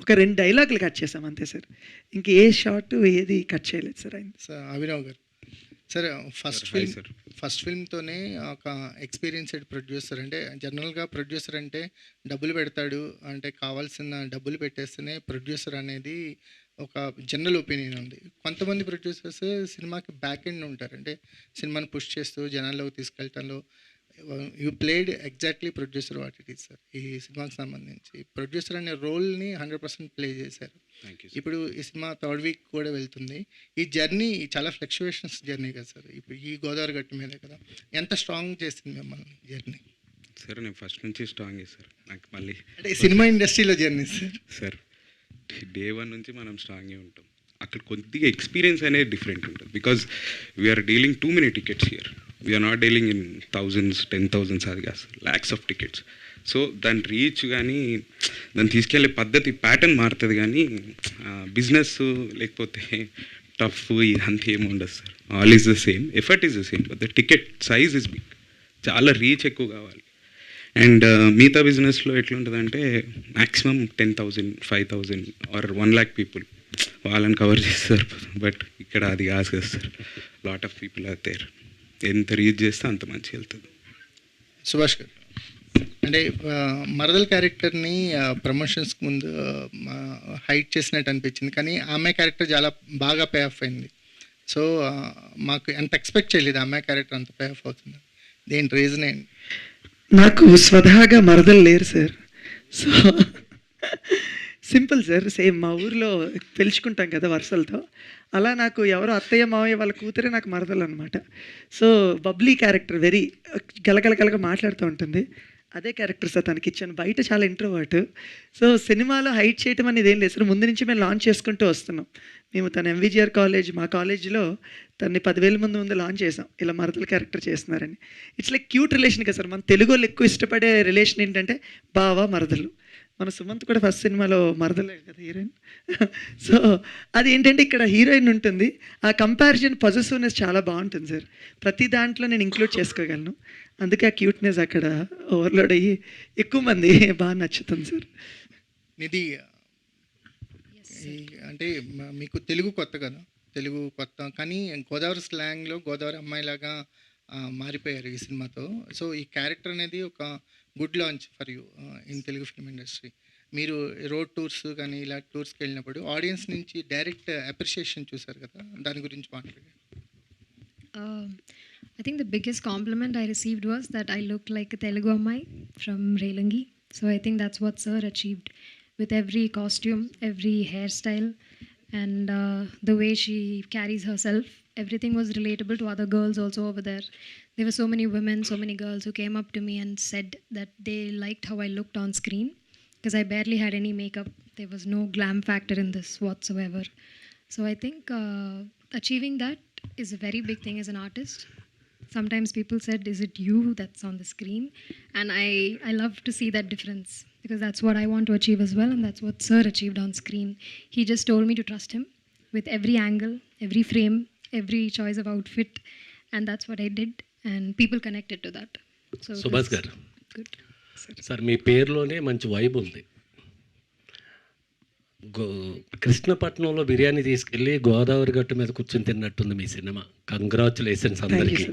ఒక 2 డైలాగులు కట్ చేసాం అంతే సార్. ఇంక ఏ షార్ట్ ఏది కట్ చేయలేదు సార్ ఆయన. సార్ అభిరావ్ గారు సార్, ఫస్ట్ ఫిల్మ్తోనే ఒక ఎక్స్పీరియన్స్డ్ ప్రొడ్యూసర్. అంటే జనరల్గా ప్రొడ్యూసర్ అంటే డబ్బులు పెడతాడు, అంటే కావాల్సిన డబ్బులు పెట్టేస్తేనే ప్రొడ్యూసర్ అనేది ఒక జనరల్ ఒపీనియన్ ఉంది. కొంతమంది ప్రొడ్యూసర్స్ సినిమాకి బ్యాక్ ఎండ్ ఉంటారు, అంటే సినిమాని పుష్ చేస్తూ జనాల్లోకి తీసుకెళ్ళటంలో. You played exactly producer what it is sir. ఈ సినిమాకి సంబంధించి ప్రొడ్యూసర్ అనే రోల్ని 100% ప్లే చేశారు. ఇప్పుడు ఈ సినిమా 3rd వీక్ కూడా వెళ్తుంది. ఈ జర్నీ చాలా ఫ్లక్చువేషన్స్ జర్నీ కదా సార్. ఇప్పుడు ఈ గోదావరి గట్టు మీదే కదా, ఎంత స్ట్రాంగ్ చేసింది మిమ్మల్ని జర్నీ? సార్ నేను ఫస్ట్ నుంచి స్ట్రాంగే సార్. నాకు మళ్ళీ అంటే సినిమా ఇండస్ట్రీలో జర్నీ సార్. సార్ డే 1 నుంచి మనం స్ట్రాంగే ఉంటాం. అక్కడ కొద్దిగా ఎక్స్పీరియన్స్ అనేది డిఫరెంట్ ఉంటుంది. Because we're dealing too many tickets here. We're not dealing in thousands 10,000s, అది కాదు, ల్యాక్స్ ఆఫ్ టికెట్స్. సో దాని రీచ్ కానీ దాన్ని తీసుకెళ్లే పద్ధతి ప్యాటర్న్ మారుతుంది, కానీ బిజినెస్ లేకపోతే టఫ్ ఇదంతా ఏమి ఉండదు sir. All is the same, effort is the same, but the ticket size is big. చాలా రీచ్ ఎక్కువ కావాలి. అండ్ మిగతా బిజినెస్లో ఎట్లుంటుందంటే మ్యాక్సిమం 10,000, 5,000 ఆర్ 1 lakh పీపుల్, వాళ్ళని కవర్ చేస్తారు. బట్ ఇక్కడ అది కాదు కదా sir. Lot of people are there. ఎంత రీచ్ చేస్తే అంత మంచిగా వెళ్తుంది. సుభాష్ గారు, అంటే మరదల్ క్యారెక్టర్ని ప్రమోషన్స్కి ముందు హైట్ చేసినట్టు అనిపించింది, కానీ ఆమె క్యారెక్టర్ చాలా బాగా పే ఆఫ్ అయింది. సో మాకు ఎంత ఎక్స్పెక్ట్ చేయలేదు ఆమె క్యారెక్టర్ అంత పే ఆఫ్ అవుతుంది. దేని రీజన్ ఏంటి? నాకు స్వతహాగా మరదలు లేరు sir. So simple sir, same మా ఊర్లో పిలుచుకుంటాం కదా వరుసలతో, అలా నాకు ఎవరో అత్తయ్య మావయ్య వాళ్ళ కూతురే నాకు మరదలు అనమాట. సో బబ్లీ క్యారెక్టర్, వెరీ గలగలగలగా మాట్లాడుతూ ఉంటుంది, అదే క్యారెక్టర్ సార్ తనకి ఇచ్చాను. బయట చాలా ఇంట్రోవర్ట్. సో సినిమాలో హైట్ చేయటం అనేది ఏం లేదు సార్, ముందు నుంచి మేము లాంచ్ చేసుకుంటూ వస్తున్నాం. మేము తన ఎంవిజిఆర్ కాలేజ్, మా కాలేజీలో తనని 10,000 ముందు లాంచ్ చేసాం, ఇలా మరదల క్యారెక్టర్ చేస్తున్నారని. ఇట్స్ లైక్ క్యూట్ రిలేషన్ కదా సార్. మన తెలుగు వాళ్ళు ఎక్కువ ఇష్టపడే రిలేషన్ ఏంటంటే బావ మరదలు. మన సుమంత్ కూడా ఫస్ట్ సినిమాలో మరదలే కదా హీరోయిన్. సో అది ఏంటంటే ఇక్కడ హీరోయిన్ ఉంటుంది, ఆ కంపారిజన్ పొజెసివ్నెస్ చాలా బాగుంటుంది సార్. ప్రతి దాంట్లో నేను ఇంక్లూడ్ చేసుకోగలను, అందుకే ఆ క్యూట్నెస్ అక్కడ ఓవర్లోడ్ అయ్యి ఎక్కువ మంది బాగా నచ్చుతుంది సార్. నిధి, అంటే మీకు తెలుగు కొత్త కదా, తెలుగు కొత్త, కానీ గోదావరి స్లాంగ్లో గోదావరి అమ్మాయిలాగా మారిపోయారు ఈ సినిమాతో. సో ఈ క్యారెక్టర్ అనేది ఒక good launch for you in Telugu film industry. మీరు రోడ్ టూర్స్ కానీ ఇలా టూర్స్కి వెళ్ళినప్పుడు ఆడియన్స్ నుంచి డైరెక్ట్ అప్రిషియేషన్ చూసారు కదా, దాని గురించి మాట్లాడారు. I think the biggest compliment I received was that I looked like a Telugu Ammai from Relangi. So I think that's what Sir achieved with every costume, every hairstyle, and the way she carries herself. Everything was relatable to other girls also over there. There were so many women, so many girls who came up to me and said that they liked how I looked on screen, because I barely had any makeup. There was no glam factor in this whatsoever. So I think achieving that is a very big thing as an artist. Sometimes people said, is it you that's on the screen? And I love to see that difference, because that's what I want to achieve as well, and that's what Sir achieved on screen. He just told me to trust him with every angle, every frame, every choice of outfit, and that's what I did, and people connected to that. So Subhash గారు, good. Sir మీ పేరులోనే మంచి vibe ఉంది. కృష్ణపట్నంలో బిర్యానీ తీసుకెళ్ళి గోదావరి గట్టు మీద కూర్చొని తిన్నట్టుంది మీ cinema. Congratulations అందరికీ.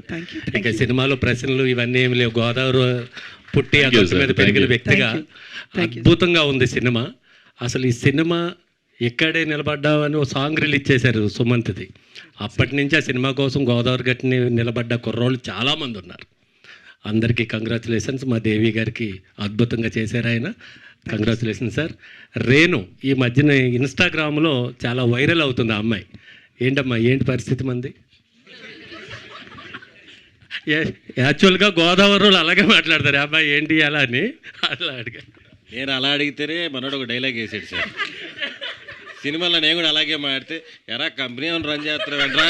ఇక సినిమాలో ప్రశ్నలు ఇవన్నీ ఏమి లేవు, గోదావరి పుట్టి ఆ గట్టు మీద పెరిగిన వ్యక్తిగా అద్భుతంగా ఉంది సినిమా. అసలు ఈ సినిమా ఎక్కడే నిలబడ్డామని ఒక సాంగ్ రిలీజ్ చేశారు సుమంత్ది. అప్పటి నుంచి ఆ సినిమా కోసం గోదావరి గట్టుని నిలబడ్డ కుర్రోళ్ళు చాలామంది ఉన్నారు. అందరికీ కంగ్రాచులేషన్స్. మా దేవి గారికి అద్భుతంగా చేశారు ఆయన. Congratulation sir. రేణు ఈ మధ్యన ఇన్స్టాగ్రామ్లో చాలా వైరల్ అవుతుంది ఆ అమ్మాయి. ఏంటమ్మా ఏంటి పరిస్థితి మంది? యాక్చువల్గా గోదావరిలో అలాగే మాట్లాడతారు, అబ్బాయి ఏంటి అలా అని అట్లా అడిగా. నేను అలా అడిగితేనే మనోడు ఒక డైలాగ్ వేసాడు సార్ సినిమాలో. నేను కూడా అలాగే మాట్లాడితే ఎరా కంపెనీ ఏమైనా రన్ చేస్తారు వెంటరా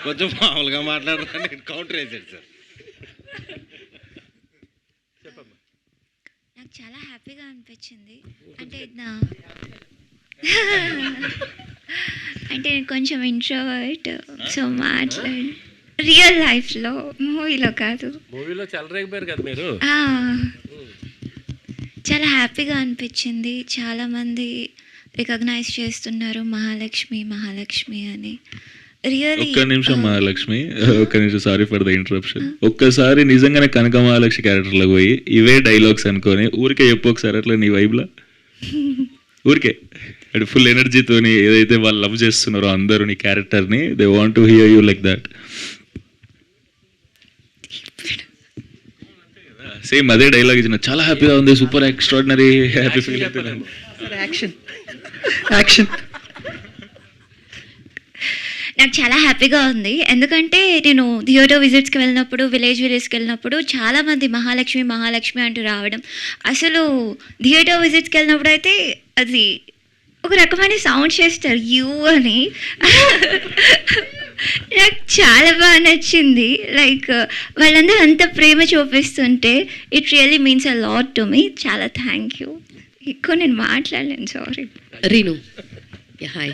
కొంచెం మామూలుగా మాట్లాడరా నేను కౌంటర్ వేసాడు సార్. నాకు చాలా హ్యాపీగా అనిపించింది. అంటే అంటే నేను కొంచెం ఇంట్రోవర్ట్, సో మాట్లాడి రియల్ లైఫ్లో, మూవీలో కాదు. మూవీలో చెలరేగిపోయారు కదా మీరు. చాలా హ్యాపీగా అనిపించింది. చాలామంది రికగ్నైజ్ చేస్తున్నారు మహాలక్ష్మి మహాలక్ష్మి అని. రియల్లీ ఒక్క నిమిషం మహాలక్ష్మి, ఒక్క నిమిషం, సారీ ఫర్ ద ఇంటరప్షన్. ఒక్కసారి నిజంగానే కనక మహాలక్ష్మి క్యారెక్టర్లో పోయి ఇవే డైలాగ్స్ అనుకొని ఊరికే చెప్పు ఒకసారి అట్లా నీ వైబ్లా. ఊరికే అంటే ఫుల్ ఎనర్జీతోని ఏదైతే వాళ్ళు లవ్ చేస్తున్నారో అందరూ నీ క్యారెక్టర్ని, they want to hear you like that. Same అదే డైలాగ్ ఇచ్చిన చాలా హ్యాపీగా ఉంది, సూపర్ ఎక్స్ట్రాడినరీ హ్యాపీ ఫీల్ అవుతుంది. నాకు చాలా హ్యాపీగా ఉంది. ఎందుకంటే నేను థియేటర్ విజిట్స్కి వెళ్ళినప్పుడు, విలేజ్కి వెళ్ళినప్పుడు చాలామంది మహాలక్ష్మి మహాలక్ష్మి అంటూ రావడం. అసలు థియేటర్ విజిట్స్కి వెళ్ళినప్పుడు అయితే అది ఒక రకమైన సౌండ్ చేస్తారు యూ అని. నాకు చాలా బాగా నచ్చింది. లైక్ వాళ్ళందరూ అంత ప్రేమ చూపిస్తుంటే it really means a lot to me. చాలా థ్యాంక్ యూ. ఎక్కువ నేను మాట్లాడలేను, సారీ. రీను, హాయ్.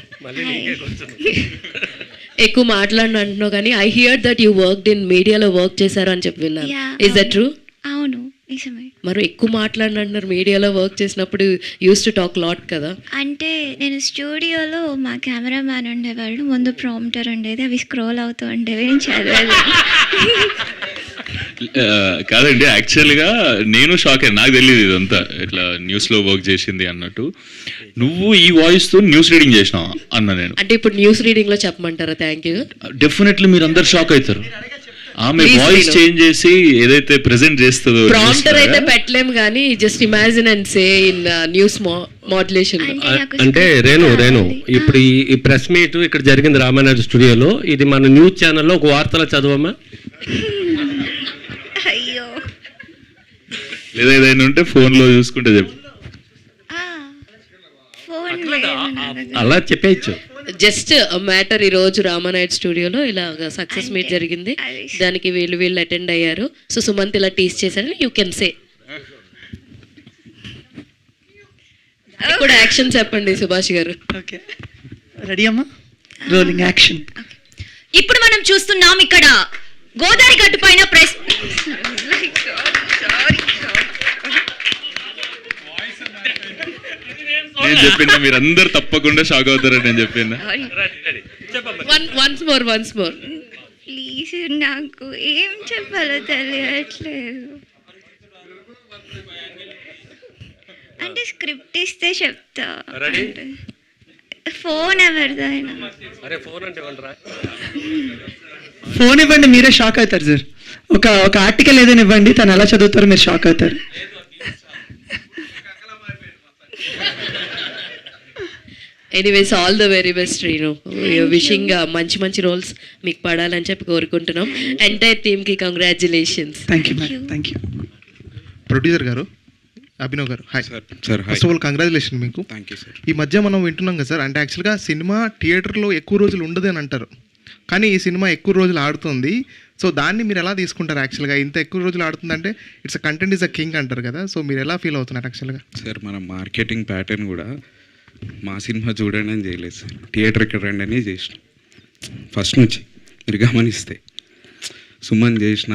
ఎక్కువ మాట్లాడిన అంటున్నావు కానీ I here that you worked in మీడియాలో వర్క్ చేశారు అని చెప్పి విన్నాను. Is that true? అవును, నిజమే. మరి ఎక్కువ మాట్లాడిన అంటున్నారు, మీడియాలో వర్క్ చేసినప్పుడు యూస్ టు టాక్ లాట్ కదా. అంటే నేను స్టూడియోలో మా కెమెరా మ్యాన్ ఉండేవాడు, ముందు ప్రాంప్టర్ ఉండేది, అవి స్క్రోల్ అవుతూ ఉండేవి, నేను చదివేది. కాదండి, యాక్చువల్గా నేను షాక్ అయ్యాను, నాకు తెలియదు ఇదంతా ఇట్లా న్యూస్లో వర్క్ చేసింది అన్నట్టు. నువ్వు ఈ వాయిస్తో న్యూస్ రీడింగ్ చేసినావా అన్న నేను. అంటే ఇప్పుడు న్యూస్ రీడింగ్లో చెప్పమంటారా? Thank you. డెఫినెట్లీ మీరు అందరు షాక్ అవుతారు. ఆమె వాయిస్ చేంజ్ చేసి ఏదైతే ప్రెజెంట్ చేస్తుందో ప్రాంప్టర్ అయితే పెట్టలేము కానీ just imagine and say in news modulation. అంటే రేణు ఇప్పుడు ఈ ప్రెస్ మీట్ ఇక్కడ జరిగింది రామానాయుడు స్టూడియోలో, ఇది మన న్యూస్ ఛానల్లో ఒక వార్తలో చదవమ్మా. అయ్యో, లేదా ఏదైనా ఉంటే ఫోన్లో చూసుకుంటే చెప్పు. అలా చెప్పేయచ్చు. జస్ట్ మ్యాటర్, ఈ రోజు రామానాయుడు స్టూడియోలో ఇలా సక్సెస్ మీట్ జరిగింది, దానికి వీళ్ళు అటెండ్ అయ్యారు. సో సుమంత్ ఇలా టీస్ చేశారని యూ కెన్ సే. కూడా యాక్షన్ చెప్పండి సుభాష్ గారు. ఓకే, రెడీ అమ్మా? Rolling action. ఇప్పుడు మనం చూస్తున్నాం ఇక్కడ గోదావరి గట్టు పైన ప్రెస్. నేను చెప్పిన మీరు అందరు తప్పకుండా షాక్ అవుతారని నేను చెప్పిన. వన్స్ మోర్ ప్లీజ్, నాకు ఏం చెప్పాలో తెలియట్లేదు. అంటే స్క్రిప్ట్ ఇస్తే చెప్తా. ఫోన్ ఎవరిదైనా? ఫోన్ ఇవ్వండి, మీరే షాక్ అవుతారు సార్. ఒక ఆర్టికల్ ఏదైనా ఇవ్వండి, తను ఎలా చదువుతారో మీరు షాక్ అవుతారు. Anyways all the very best Reenu. Wishing మంచి రోల్స్ మీకు పడాలని చెప్పి కోరుకుంటున్నాం. ఎంటైర్ టీమ్కి congratulations. Thank you. Producer garu, Abhinav garu, hi sir. First of all congratulation మీకు. Thank you sir. ఈ మధ్య మనం వింటున్నాం కదా సార్, అంటే యాక్చువల్గా సినిమా థియేటర్లో ఎక్కువ రోజులు ఉండదు అని అంటారు, కానీ ఈ సినిమా ఎక్కువ రోజులు ఆడుతుంది. సో దాన్ని మీరు ఎలా తీసుకుంటారు? యాక్చువల్గా ఇంత ఎక్కువ రోజులు ఆడుతుందంటే it's a content is a king అంటారు కదా, సో మీరు ఎలా ఫీల్ అవుతున్నారు యాక్చువల్గా? సార్, మన మార్కెటింగ్ ప్యాటర్న్ కూడా మా సినిమా చూడండి అని చేయలేదు సార్, థియేటర్కి రండి అని చేసినాం ఫస్ట్ నుంచి. మీరు గమనిస్తే సుమన్ చేసిన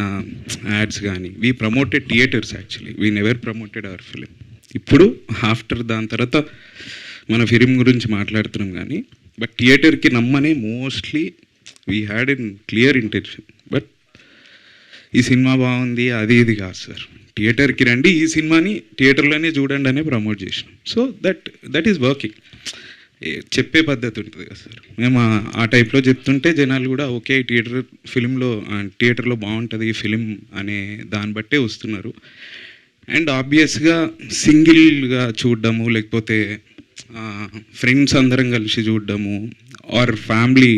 యాడ్స్ కానీ, we promoted theatres actually, we never promoted our film. ఇప్పుడు ఆఫ్టర్ దాని తర్వాత మన ఫిలిం గురించి మాట్లాడుతున్నాం కానీ, బట్ థియేటర్కి నమ్మనే mostly we had in clear intention. But ఈ సినిమా బాగుంది అది ఇది కాదు సార్, థియేటర్కి రండి, ఈ సినిమాని థియేటర్లోనే చూడండి అనే ప్రమోట్ చేసినాం. So that is working. చెప్పే పద్ధతి ఉంటుంది కదా సార్, మేము ఆ టైప్లో చెప్తుంటే జనాలు కూడా ఓకే థియేటర్లో బాగుంటుంది ఈ ఫిలిం అనే దాన్ని బట్టే వస్తున్నారు. అండ్ ఆబ్వియస్గా సింగిల్గా చూడడము, లేకపోతే ఫ్రెండ్స్ అందరం కలిసి చూడడము, ఆర్ ఫ్యామిలీ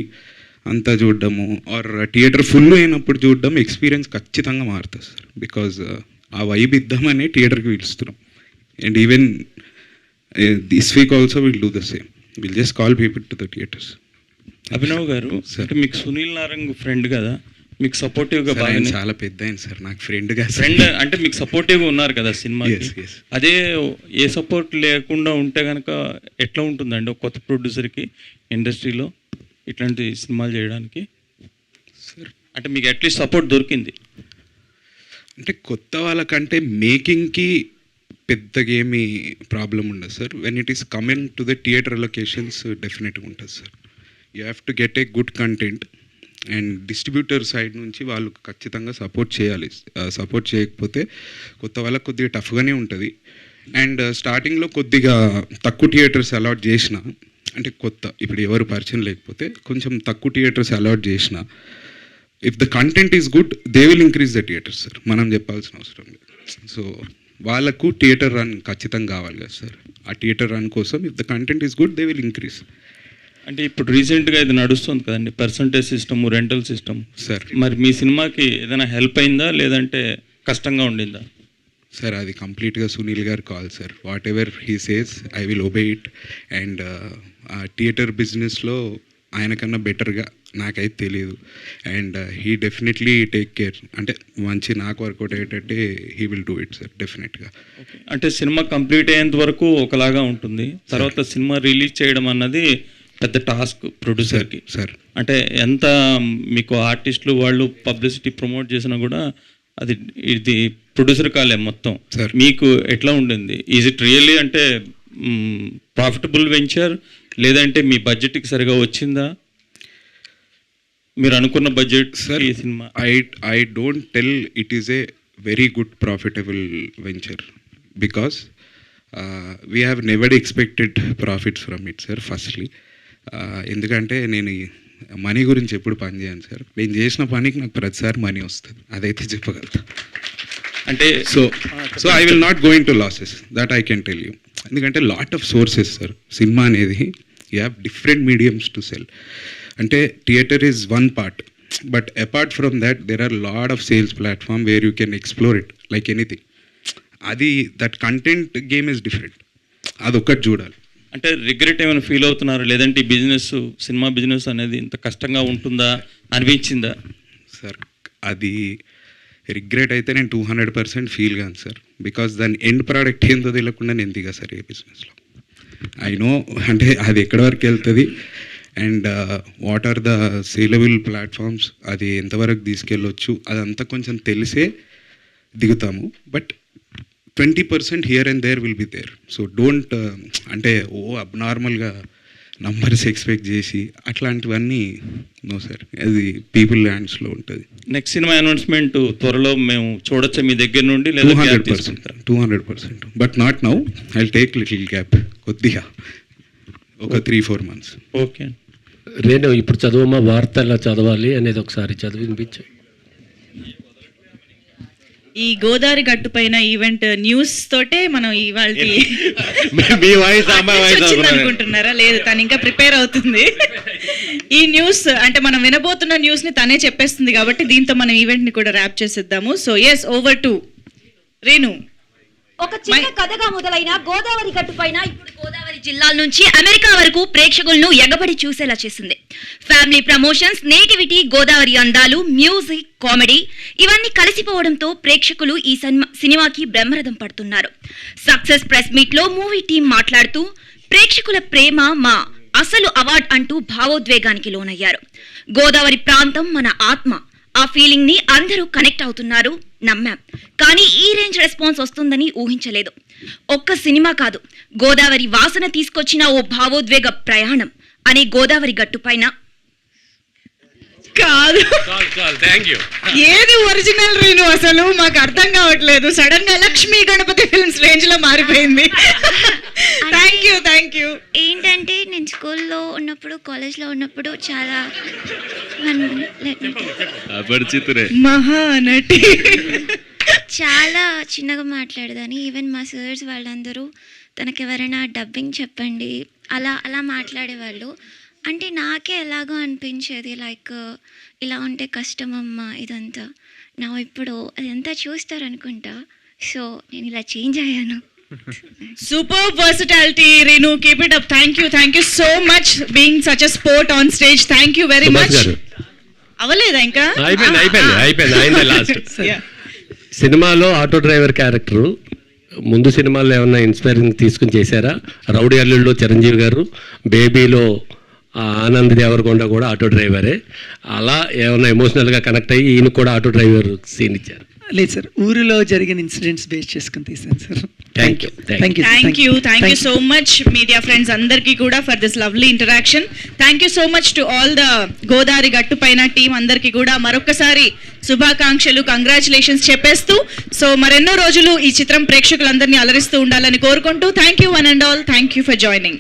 అంతా చూడడము, ఆర్ థియేటర్ ఫుల్ అయినప్పుడు చూడడం ఎక్స్పీరియన్స్ ఖచ్చితంగా మారుతుంది సార్. బికాజ్ ఆ వైబ్ ఇద్దామని థియేటర్కి పిలుస్తున్నాం. And even this week also will do the same, will just call people to the theatres. Abhinav garu, అంటే మీకు సునీల్ నారంగ్ ఫ్రెండ్ కదా, మీకు సపోర్టివ్గా బాగా చాలా పెద్ద ఆయన సార్, నాకు ఫ్రెండ్ అంటే మీకు సపోర్టివ్గా ఉన్నారు కదా సినిమా. అదే ఏ సపోర్ట్ లేకుండా ఉంటే కనుక ఎట్లా ఉంటుందండి ఒక కొత్త ప్రొడ్యూసర్కి ఇండస్ట్రీలో ఇట్లాంటి సినిమాలు చేయడానికి? అంటే మీకు అట్లీస్ట్ సపోర్ట్ దొరికింది అంటే కొత్త వాళ్ళకంటే మేకింగ్కి పెద్దగా ఏమీ ప్రాబ్లం ఉండదు sir. When it is coming to the theatre locations డెఫినెట్గా ఉంటుంది sir. You have to get a good content and distributor side నుంచి వాళ్ళు ఖచ్చితంగా సపోర్ట్ చేయాలి. సపోర్ట్ చేయకపోతే కొత్త వాళ్ళకి కొద్దిగా టఫ్గానే ఉంటుంది. అండ్ స్టార్టింగ్లో కొద్దిగా తక్కువ థియేటర్స్ అలాట్ చేసిన, అంటే కొత్త ఇప్పుడు ఎవరు పరిచయం లేకపోతే కొంచెం తక్కువ థియేటర్స్ అలాట్ చేసిన, if the content is good they will increase the theatres sir, మనం చెప్పాల్సిన అవసరం లేదు. సో వాళ్ళకు థియేటర్ రన్ ఖచ్చితంగా కావాలి కదా సార్. ఆ థియేటర్ రన్ కోసం if the content is good they will increase. అంటే ఇప్పుడు రీసెంట్గా ఇది నడుస్తుంది కదండి, percentage system, rental system sir. మరి మీ సినిమాకి ఏదైనా హెల్ప్ అయిందా లేదంటే కష్టంగా ఉండిందా? సార్ అది కంప్లీట్గా Sunil garu call sir. Whatever he says I will obey it. And theatre బిజినెస్లో ఆయనకన్నా బెటర్గా నాకైతే తెలియదు. And he definitely take care, అంటే మంచి నాకు వర్కౌట్ అయ్యేటట్టే he will do it sir డెఫినెట్గా. అంటే సినిమా కంప్లీట్ అయ్యేంత వరకు ఒకలాగా ఉంటుంది, తర్వాత సినిమా రిలీజ్ చేయడం అన్నది పెద్ద టాస్క్ ప్రొడ్యూసర్కి సార్. అంటే ఎంత మీకు ఆర్టిస్టులు వాళ్ళు పబ్లిసిటీ ప్రమోట్ చేసినా కూడా అది ఇది ప్రొడ్యూసర్ కాలే మొత్తం. మీకు ఎట్లా ఉండింది? ఈజ్ ఇట్ రియల్లీ అంటే ప్రాఫిటబుల్ వెంచర్, లేదంటే మీ బడ్జెట్కి సరిగా వచ్చిందా? మీరు అనుకున్న బడ్జెట్ సార్ ఈ cinema I don't tell it is a very good profitable venture because we have never expected profits from it sir. Firstly ఎందుకంటే నేను మనీ గురించి ఎప్పుడు పని చేయను సార్. నేను చేసిన పనికి నాకు ప్రతిసారి మనీ వస్తుంది, అదైతే చెప్పగలుగుతా. అంటే so I will not going to losses, that I can tell you. ఎందుకంటే లాట్ ఆఫ్ సోర్సెస్ సార్. సినిమా అనేది you have different mediums to sell. అంటే theatre is one part, but apart from that there are lot of sales platform where you can explore it like anything. అది that content game is different, అదొక్కటి చూడాలి. అంటే regret ఏమైనా feel అవుతున్నారు, లేదంటే ఈ business cinema business అనేది ఇంత కష్టంగా ఉంటుందా అనిపించిందా? సార్ అది రిగ్రెట్ అయితే నేను 200% ఫీల్ కాను సార్. బికాస్ దాని ఎండ్ ప్రోడక్ట్ ఏందో తెలియకుండా నేను దిగా సార్ ఏ బిజినెస్లో. ఐ నో అంటే అది ఎక్కడి వరకు వెళ్తుంది and what are the saleable platforms, అది ఎంతవరకు తీసుకెళ్ళొచ్చు అదంతా కొంచెం తెలిసే దిగుతాము. But 20% here and there will be there. So don't అంటే అబ్నార్మల్గా నంబర్స్ ఎక్స్పెక్ట్ చేసి అట్లాంటివన్నీ నో సార్, అది పీపుల్ హ్యాండ్స్లో ఉంటుంది. నెక్స్ట్ సినిమా అనౌన్స్మెంట్ త్వరలో మేము చూడొచ్చా మీ దగ్గర నుండి? 200%, but not now. I will take little gap, కొద్దిగా ఒక 3-4 months. ఓకే. రేణు ఇప్పుడు చదువమ్మా, వార్త ఎలా చదవాలి అనేది ఒకసారి చదివి వినిపించు. ఈ గోదావరి గట్టు పైన ఈవెంట్ న్యూస్ తోటే మనం ఇవాళ అనుకుంటున్నారా? లేదు, తను ఇంకా ప్రిపేర్ అవుతుంది. ఈ న్యూస్ అంటే మనం వినబోతున్న న్యూస్ ని తనే చెప్పేస్తుంది కాబట్టి దీంతో మనం ఈవెంట్ ని కూడా ర్యాప్ చేసేద్దాము. So yes, over to Renu. ఒక చిన్న కథగా మొదలైన గోదావరి గట్టుపైన ఇప్పుడు గోదావరి జిల్లాల నుంచి అమెరికా వరకు ప్రేక్షకులను ఎగబడి చూసేలా చేసింది. ఫ్యామిలీ ప్రమోషన్స్, నేటివిటీ, గోదావరి అందాలు, మ్యూజిక్, కామెడీ ఇవన్నీ కలిసిపోవడంతో ప్రేక్షకులు ఈ సినిమాకి బ్రహ్మరథం పడుతున్నారు. సక్సెస్ ప్రెస్ మీట్ లో మూవీ టీం మాట్లాడుతూ ప్రేక్షకుల ప్రేమ మా అసలు అవార్డ్ అంటూ భావోద్వేగానికి లోనయ్యారు. గోదావరి ప్రాంతం మన ఆత్మ, ఆ ఫీలింగ్ ని అందరూ కనెక్ట్ అవుతున్నారు, నమ్మాం. కానీ ఈ రేంజ్ రెస్పాన్స్ వస్తుందని ఊహించలేదు. ఒక్క సినిమా కాదు, గోదావరి వాసన తీసుకొచ్చిన ఓ భావోద్వేగ ప్రయాణం అనే గోదావరి గట్టుపైన కాదు. ఏది ఒరిజినల్ రేణు అసలు మాకు అర్థం కావట్లేదు. సడన్ గా లక్ష్మీ గణపతి ఫిల్మ్స్ రేంజ్ లో మారిపోయింది. Thank you. ఏంటంటే నేను స్కూల్లో ఉన్నప్పుడు, కాలేజ్లో ఉన్నప్పుడు చాలా మహానటి చాలా చిన్నగా మాట్లాడదని. ఈవెన్ మా సర్స్ వాళ్ళందరూ తనకి ఎవరైనా డబ్బింగ్ చెప్పండి అలా అలా మాట్లాడేవాళ్ళు. అంటే నాకే ఎలాగో అనిపించేది, లైక్ ఇలా ఉంటే కష్టమమ్మా ఇదంతా. నా ఇప్పుడు అదంతా చూస్తారనుకుంటా. సో నేను ఇలా చేంజ్ అయ్యాను. Super versatility Renu, keep it up. Thank you so much being such a sport on stage. Thank you very much. అవ్వలేదా ఇంకా? అయిపోయింది లాస్ట్. సినిమాలో ఆటో డ్రైవర్ క్యారెక్టరు ముందు సినిమాల్లో ఏమన్నా ఇన్స్పైరింగ్ తీసుకుని చేశారా? రౌడీ అల్లుల్లో చిరంజీవి గారు, బేబీలో ఆనంద్ దేవరకొండ కూడా ఆటో డ్రైవరే. అలా ఏమన్నా ఎమోషనల్గా కనెక్ట్ అయ్యి ఈయన కూడా ఆటో డ్రైవర్ సీన్ ఇచ్చారు? లేదు సార్, ఊరిలో జరిగిన ఇన్సిడెంట్స్ బేస్ చేసుకుని తీసాను sir. Thank you so much media friends అందరికీ కూడా for this lovely interaction. Thank you so much to all the Godavari గట్టు పైన టీం అందరికీ కూడా మరొకసారి శుభాకాంక్షలు, కంగ్రాచులేషన్స్ చెప్పేస్తూ, సో మరెన్నో రోజులు ఈ చిత్రం ప్రేక్షకులందరినీ అలరిస్తూ ఉండాలని కోరుకుంటూ thank you one and all. Thank you for joining.